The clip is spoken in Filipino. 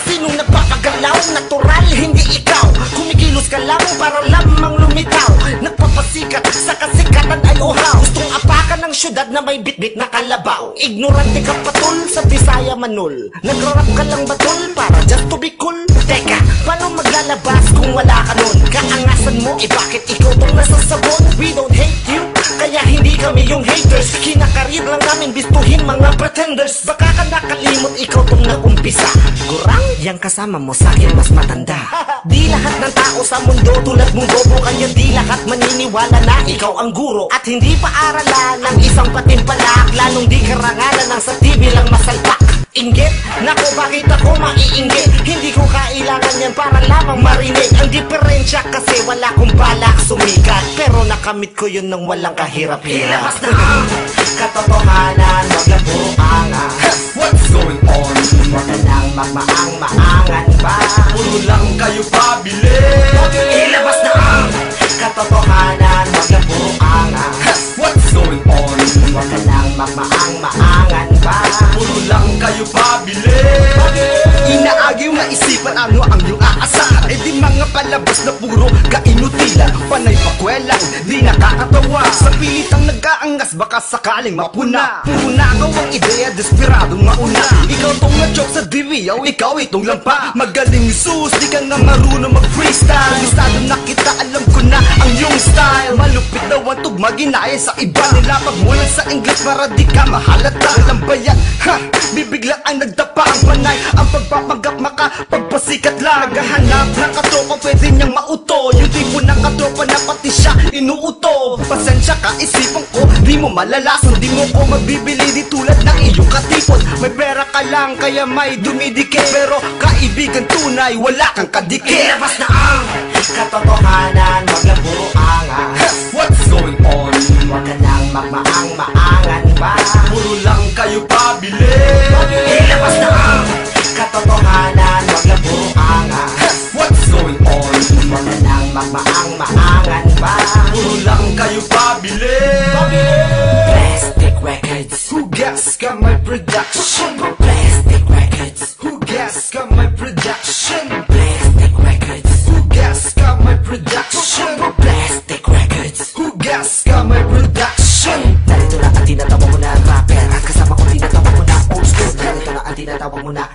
Sinong nagpapagalaw? Natural, hindi ikaw. Kumikilos ka lang para lamang lumitaw. Nagpapasikat sa kasikatan ay uhaw. Gustong apakan ng syudad na may bitbit na kalabaw. Ignorante ka patul, sa Bisaya manul. Nagrarap ka lang batul para just to be cool. Teka, paano maglalabas kung wala ka nun? Kaangasan mo, bakit ikaw tong nasasabon? We don't hate you, kaya hindi kami yung haters. Kinakarir lang namin bistuhin mga pretenders. Baka ka nakalimot, ikaw tong nakumpisa. Gurang, yang kasama mo sa'kin mas matanda. Di lahat ng tao sa mundo tulad mong bobo. Kaya di lahat maniniwala na ikaw ang guro. At hindi paaralan ng isang patimpalak. Lalong di karangalan ng sa TV lang masalpak. Inggit, nako bakit ako maiinggit? Hindi ko kailangan yan para lamang marinig. Ang diferensya kasi wala kong balak sumikat. Pero nakamit ko yun nang walang kahirap-hirap. Ilabas na ang katotohanan, wag lang puro angas. What's going on? Wag ka nang magmaang-maangan pa. Puro lang kayo pabili. Ilabas na ang katotohanan, wag lang puro angas. What's going on? Wag ka nang magmaang-maangan pa. Puro lang kayo pabili. Inaagaw na isipan ano ang iyong aasahan. E di mga palabas na puro kainutilan. Panay pakwelang, di nakakatawa. Sa pilitang nag-aangas, baka sakaling mapuna. Puro nakaw ang ideya, desperadong mauna. Ikaw tong na-joke sa diviyaw, ikaw itong lampa. Magaling sus, di ka nga marunong mag-freestyle. Komisado na kita, alam ko na ang iyong style. Malupit daw ang tugma, ginaya sa iba. Nilapag mo lang sa English para di ka mahalata. Alam ba yan? Ha! Bibigla ang nagdapa ang panay. Ang pagpapanggap makapagpasikat lang. Naghahanap ng katropa pwede niyang mauto. Yung tipo ng katropa na pati siya inuuto. Pasensya ka, isipan ko, di mo malalason. Di mo ko mabibili di tulad ng iyong katipon. May pera ka lang kaya may dumidikit. Pero kaibigan tunay, wala kang kadikit. Ilabas na ang katotohanan, wag lang puro angas. What's going on? Wag ka nang magmaang-maangan pa. Puro lang kayo pabili. Ilabas na ang katotohanan, wag lang puro angas. What's going on? Wag ka nang magmaang-maangan pa. Puro lang kayo pabili. Plastic Records. Hugas ka may production. Plastic Records. Hugas ka may production. Plastic Records. Hugas ka may production. Plastic Records. Hugas ka may production. Narito na ang tinatawag mo na rapper. At kasama ko tinatawag mo na old school. Narito na ang tinatawag mo na